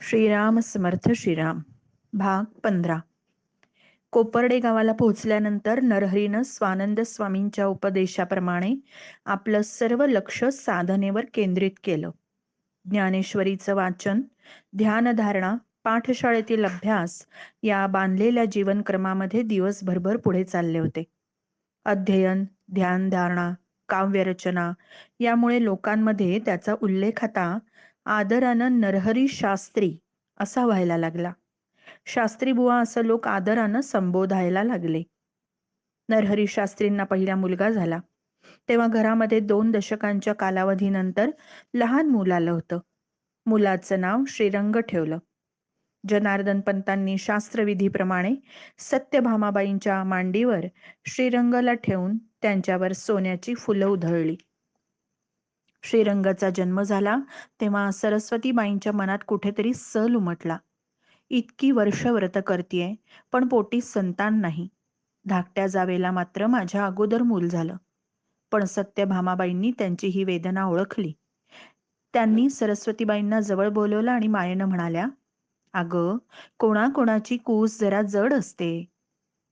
श्रीराम समर्थ श्रीराम. भाग 15. कोपर्डे गावाला पोहोचल्यानंतर नरहरीनं स्वानंद स्वामींच्या उपदेशाप्रमाणे आपलं सर्व लक्ष साधनेवर केंद्रित केलं. ज्ञानेश्वरीचं वाचन, ध्यानधारणा, पाठशाळेतील अभ्यास या बांधलेल्या जीवनक्रमामध्ये दिवसभर पुढे चालले होते. अध्ययन, ध्यानधारणा, काव्यरचना यामुळे लोकांमध्ये त्याचा उल्लेख आता आदरानं नरहरी शास्त्री असा व्हायला लागला. शास्त्री बुवा असं लोक आदरानं संबोधायला लागले. नरहरी शास्त्रींना पहिला मुलगा झाला तेव्हा घरामध्ये 2 दशकांच्या कालावधीनंतर लहान मूल आलं होतं. मुलाचं नाव श्रीरंग ठेवलं. जनार्दन पंतांनी शास्त्रविधीप्रमाणे सत्यभामाबाईंच्या मांडीवर श्रीरंगाला ठेवून त्यांच्यावर सोन्याची फुलं उधळली. श्रीरंगाचा जन्म झाला तेव्हा सरस्वतीबाईंच्या मनात कुठेतरी सल उमटला. इतकी वर्ष व्रत करतीये पण पोटी संतान नाही. धाकट्या जावेला मात्र माझ्या अगोदर मूल झालं. पण सत्यभामाबाईंनी त्यांची ही वेदना ओळखली. त्यांनी सरस्वतीबाईंना जवळ बोलवलं आणि मायेनं म्हणाल्या, "अगं, कोणाकोणाची कूस जरा जड असते.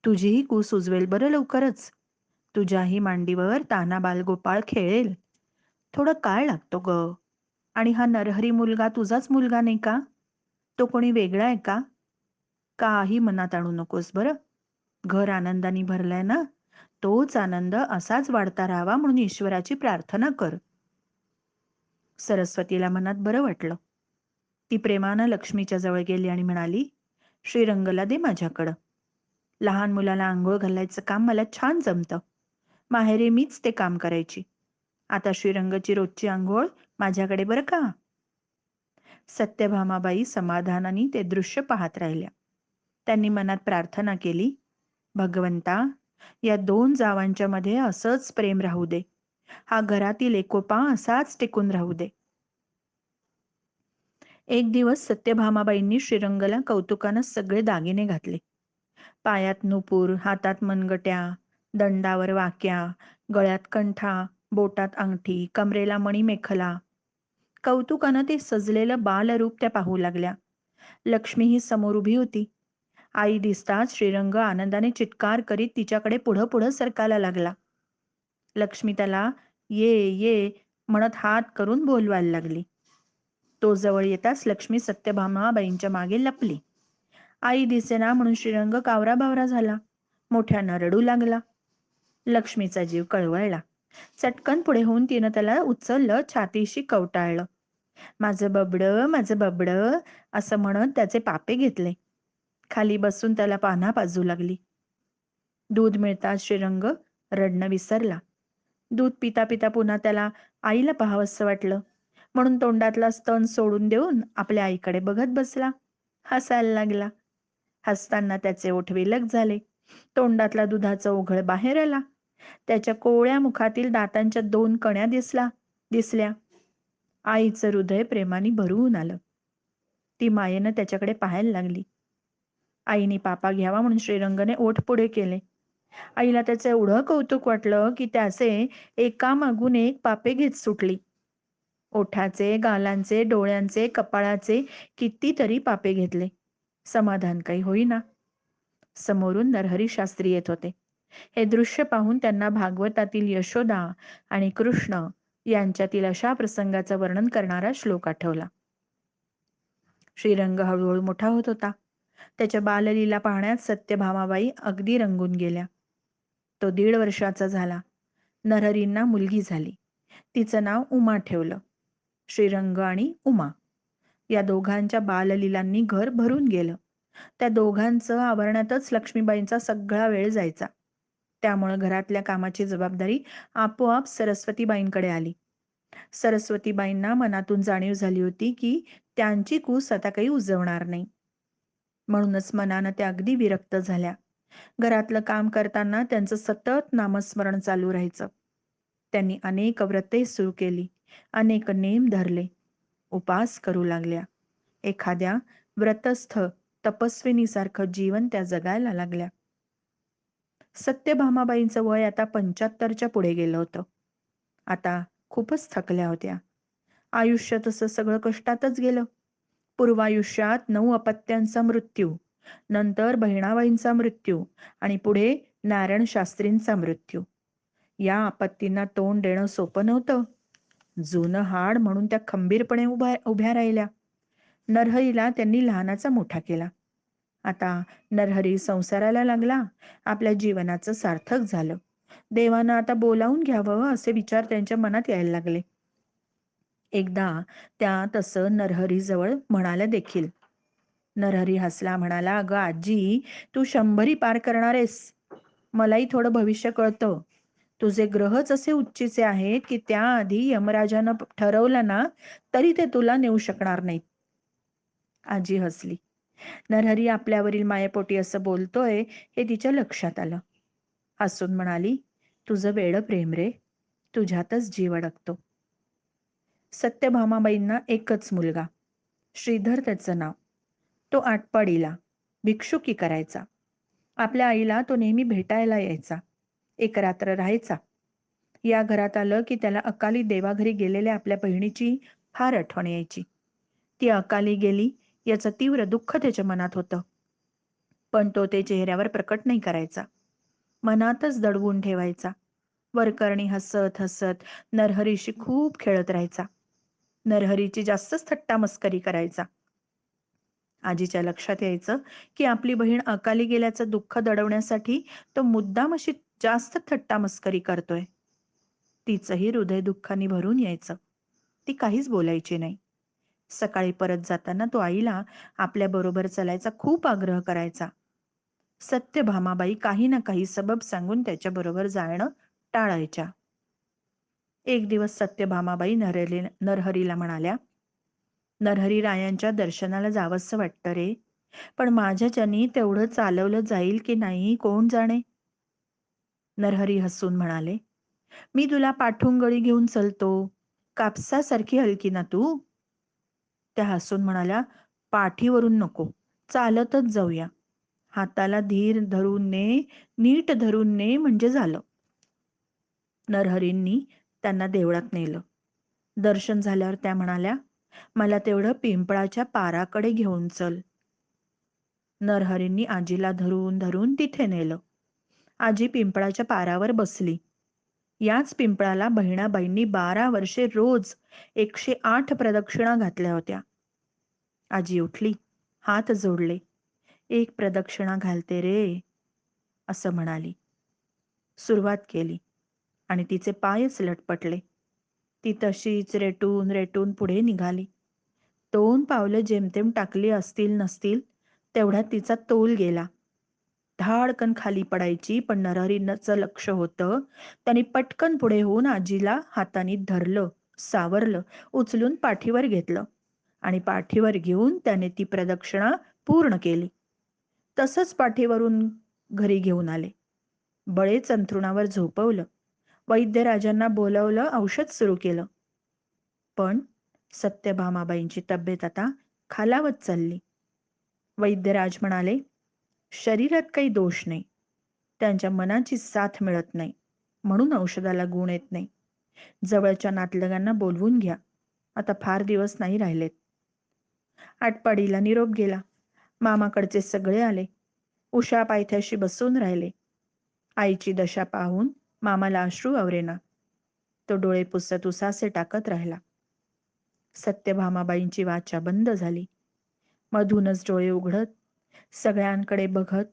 तुझीही कूस उजवेल बरं लवकरच. तुझ्याही मांडीवर तान्हा बालगोपाळ खेळेल. थोडा काळ लागतो ग. आणि हा नरहरी मुलगा तुझाच मुलगा नाही का? तो कोणी वेगळा आहे का? काही मनात आणू नकोस बरं. घर आनंदाने भरलंय ना, तोच आनंद असाच वाढता राहावा म्हणून ईश्वराची प्रार्थना कर." सरस्वतीला मनात बरं वाटलं. ती प्रेमानं लक्ष्मीच्या जवळ गेली आणि म्हणाली, "श्रीरंगला दे माझ्याकडं. लहान मुलाला अंघोळ घालायचं काम मला छान जमतं. माहेरी मीच ते काम करायची. आता श्रीरंगची रोजची अंघोळ माझ्याकडे बरं का." सत्यभामाबाई समाधानाने ते दृश्य पाहत राहिल्या. त्यांनी मनात प्रार्थना केली, "भगवंता, या 2 जावांच्या मध्ये असंच प्रेम राहू दे. हा घरातील एकोपा असाच टिकून राहू दे." एक दिवस सत्यभामाबाईंनी श्रीरंगला कौतुकानं सगळे दागिने घातले. पायात नुपूर, हातात मनगट्या, दंडावर वाक्या, गळ्यात कंठा, बोटात अंगठी, कमरेला मणिमेखला. कौतुकानं ते सजलेलं बालरूप त्या पाहू लागल्या. लक्ष्मी ही समोर उभी होती. आई दिसताच श्रीरंग आनंदाने चित्कार करीत तिच्याकडे पुढं पुढं सरकायला लागला. लक्ष्मी त्याला "ये ये" म्हणत हात करून बोलवायला लागली. तो जवळ येताच लक्ष्मी सत्यभामाबाईंच्या मागे लपली. आई दिसेना म्हणून श्रीरंग कावराबावरा झाला. मोठ्यानं रडू लागला. लक्ष्मीचा जीव कळवळला. चटकन पुढे होऊन तिनं त्याला उचललं, छातीशी कवटाळलं. माझं बबडं" असं म्हणत त्याचे पापे घेतले. खाली बसून त्याला पान्हा पाजू लागली. दूध मिळताच श्रीरंग रडणं विसरला. दूध पिता पिता पुन्हा त्याला आईला पाहावंसं वाटलं म्हणून तोंडातला स्तन सोडून देऊन आपल्या आईकडे बघत बसला. हसायला लागला. हसताना त्याचे ओठ विलग झाले. तोंडातला दुधाचा ओघळ बाहेर आला. त्याच्या कोवळ्या मुखातील दातांच्या 2 कण्या दिसल्या. आईचं हृदय प्रेमाने भरून आलं. ती मायेनं त्याच्याकडे पाहायला लागली. आईने पापा घ्यावा म्हणून श्रीरंगने ओठ पुढे केले. आईला त्याचं एवढं कौतुक वाटलं की त्याचे एकामागून एक पापे घेत सुटली. ओठाचे, गालांचे, डोळ्यांचे, कपाळाचे कितीतरी पापे घेतले. समाधान काही होईना. समोरून नरहरी शास्त्री येत होते. हे दृश्य पाहून त्यांना भागवतातील यशोदा आणि कृष्ण यांच्यातील अशा प्रसंगाचं वर्णन करणारा श्लोक आठवला. श्रीरंग हळूहळू मोठा होत होता. त्याच्या बाललीला पाहण्यात सत्यभामाबाई अगदी रंगून गेल्या. तो 1.5 वर्षाचा झाला. नरहरींना मुलगी झाली. तिचं नाव उमा ठेवलं. श्रीरंग आणि उमा या दोघांच्या बाललीलांनी घर भरून गेलं. त्या दोघांचं आवरण्यातच लक्ष्मीबाईंचा सगळा वेळ जायचा. त्यामुळे घरातल्या कामाची जबाबदारी आपोआप सरस्वतीबाईंकडे आली. सरस्वतीबाईंना मनातून जाणीव झाली होती की त्यांची कूस आता काही उजवणार नाही. म्हणूनच मनानं त्या अगदी विरक्त झाल्या. घरातलं काम करताना त्यांचं सतत नामस्मरण चालू राहायचं. त्यांनी अनेक व्रते सुरू केली, अनेक नेम धरले, उपास करू लागल्या. एखाद्या व्रतस्थ तपस्विनीसारखं जीवन त्या जगायला लागल्या. सत्यभामाबाईंचं वय आता 75च्या पुढे गेलं होतं. आता खूपच थकल्या होत्या. आयुष्य तसं सगळं कष्टातच गेलं. पूर्वायुष्यात 9 अपत्यांचा मृत्यू, नंतर बहिणाबाईंचा मृत्यू आणि पुढे नारायण शास्त्रींचा मृत्यू. या आपत्तींना तोंड देणं सोपं नव्हतं. जुनं हाड म्हणून त्या खंबीरपणे उभ्या राहिल्या. नरहरीला त्यांनी लहानाचा मोठा केला. आता नरहरी संसाराला लागला. आपल्या जीवनाचं सार्थक झालं. देवानं आता बोलावून घ्यावं असे विचार त्यांच्या मनात यायला लागले. एकदा त्या तसं नरहरीजवळ म्हणाल्या देखील. नरहरी हसला, म्हणाला, अगं आजी, तू 100 पार करणार आहेस. मलाही थोडं भविष्य कळतं. तुझे ग्रहच असे उच्चीचे आहेत की त्याआधी यमराजानं ठरवलं ना तरी ते तुला नेऊ शकणार नाहीत. आजी हसली. नरहरी आपल्यावरील मायेपोटी असं बोलतोय हे तिच्या लक्षात आलं. हसून म्हणाली, तुझं वेडं प्रेम रे, तुझ्यातच जीव अडकतो. सत्यभामाबाईंना एकच मुलगा, श्रीधर त्याचं नाव. तो आटपाडीला भिक्षुकी करायचा. आपल्या आईला तो नेहमी भेटायला यायचा. एक रात्र राहायचा. या घरात आलं की त्याला अकाली देवाघरी गेलेल्या आपल्या बहिणीची फार आठवण यायची. ती अकाली गेली याचं तीव्र दुःख त्याच्या मनात होतं. पण तो ते चेहऱ्यावर प्रकट नाही करायचा. मनातच दडवून ठेवायचा. वरकरणी हसत हसत नरहरीशी खूप खेळत राहायचा. नरहरीची जास्तच थट्टा मस्करी करायचा. आजीच्या लक्षात यायचं की आपली बहीण अकाली गेल्याचं दुःख दडवण्यासाठी तो मुद्दाम अशी जास्त थट्टा मस्करी करतोय. तिचंही हृदय दुःखाने भरून यायचं. ती काहीच बोलायची नाही. सकाळी परत जाताना तो आईला आपल्या बरोबर चालायचा खूप आग्रह करायचा. सत्यभामाबाई काही ना काही सबब सांगून त्याच्या बरोबर जाणं टाळायच्या. एक दिवस सत्यभामाबाई नरहरीला म्हणाल्या, नरहरी रायांच्या दर्शनाला जावंसं वाटतं रे, पण माझ्याच्यानी तेवढं चालवलं जाईल की नाही कोण जाणे. नरहरी हसून म्हणाले, मी तुला पाठून घेऊन चलतो. कापसासारखी हलकी ना तू. त्या हसून म्हणाल्या, पाठीवरून नको, चालतच जाऊया. हाताला धीर धरून ने, नीट धरून ने म्हणजे झालं. नरहरींनी त्यांना देवळात नेलं. दर्शन झाल्यावर त्या म्हणाल्या, मला तेवढं पिंपळाच्या पाराकडे घेऊन चल. नरहरींनी आजीला धरून धरून तिथे नेलं. आजी पिंपळाच्या पारावर बसली. याच पिंपळाला बहिणाबाईंनी 12 वर्षे रोज 108 प्रदक्षिणा घातल्या होत्या. आजी उठली, हात जोडले. एक प्रदक्षिणा घालते रे, असं म्हणाली. सुरुवात केली आणि तिचे पायच लटपटले. ती तशीच रेटून रेटून पुढे निघाली. 2 पावलं जेमतेम टाकली असतील नसतील तेवढ्यात तिचा तोल गेला. धाडकन खाली पडायची, पण नरहरीचं लक्ष होतं. त्यांनी पटकन पुढे होऊन आजीला हाताने धरलं, सावरलं, उचलून पाठीवर घेतलं आणि पाठीवर घेऊन त्याने ती प्रदक्षिणा पूर्ण केली. तसंच पाठीवरून घरी घेऊन आले. बळेच अंथरुणावर झोपवलं. वैद्यराजांना बोलावलं, औषध सुरू केलं. पण सत्यभामाबाईंची तब्येत आता खालावत चालली. वैद्यराज म्हणाले, शरीरात काही दोष नाही. त्यांच्या मनाची साथ मिळत नाही, म्हणून औषधाला गुण येत नाही. जवळच्या नातलगांना बोलवून घ्या. आता फार दिवस नाही राहिलेत. आटपाडीला निरोप गेला. मामाकडचे सगळे आले. उषा पायथ्याशी बसून राहिले. आईची दशा पाहून मामाला अश्रू आवरेना. तो डोळे पुसत उसासे टाकत राहिला. सत्यभामाबाईंची वाचा बंद झाली. मधूनच डोळे उघडत, सगळ्यांकडे बघत,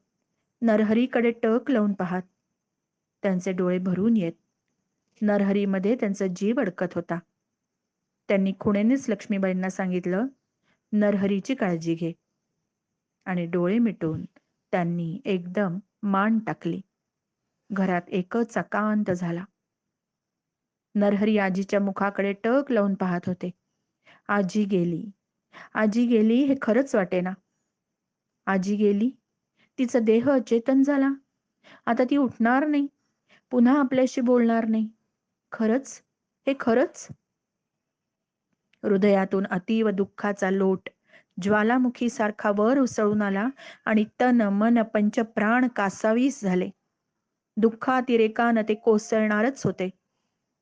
नरहरीकडे टक लावून पाहत. त्यांचे डोळे भरून येत. नरहरीमध्ये त्यांचा जीव अडकत होता. त्यांनी खुणेनेच लक्ष्मीबाईंना सांगितलं, नरहरीची काळजी घे. आणि डोळे मिटून त्यांनी एकदम मान टाकली. घरात एकच एकांत झाला. नरहरी आजीच्या मुखाकडे टक लावून पाहत होते. आजी गेली, आजी गेली हे खरंच वाटेना. आजी गेली, तिचा देह अचेतन झाला. आता ती उठणार नाही, पुन्हा आपल्याशी बोलणार नाही. खरंच, हे खरंच? हृदयातून अतीव दुःखाचा लोट ज्वालामुखीसारखा वर उसळून आला आणि तन मन पंचप्राण कासावीस झाले. दुःखातिरेकानं ते कोसळणारच होते.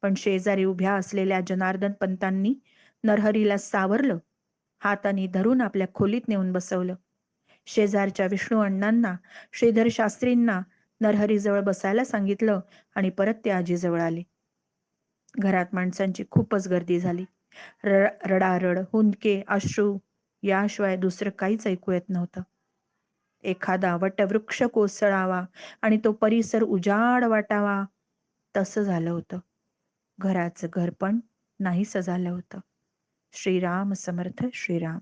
पण शेजारी उभ्या असलेल्या जनार्दन पंतांनी नरहरीला सावरलं हाताने धरून आपल्या खोलीत नेऊन बसवलं. शेजारच्या विष्णू अण्णांना, श्रीधर शास्त्रींना नरहरीजवळ बसायला सांगितलं आणि परत ते आजीजवळ आले. घरात माणसांची खूपच गर्दी झाली. रडारड, हुंदके, अश्रू याशिवाय दुसरं काहीच ऐकू येत नव्हतं. एखादा वटवृक्ष कोसळावा आणि तो परिसर उजाड वाटावा, तसं झालं होतं. घराचं घर पण नाहीसं झालं होतं. श्रीराम समर्थ श्रीराम.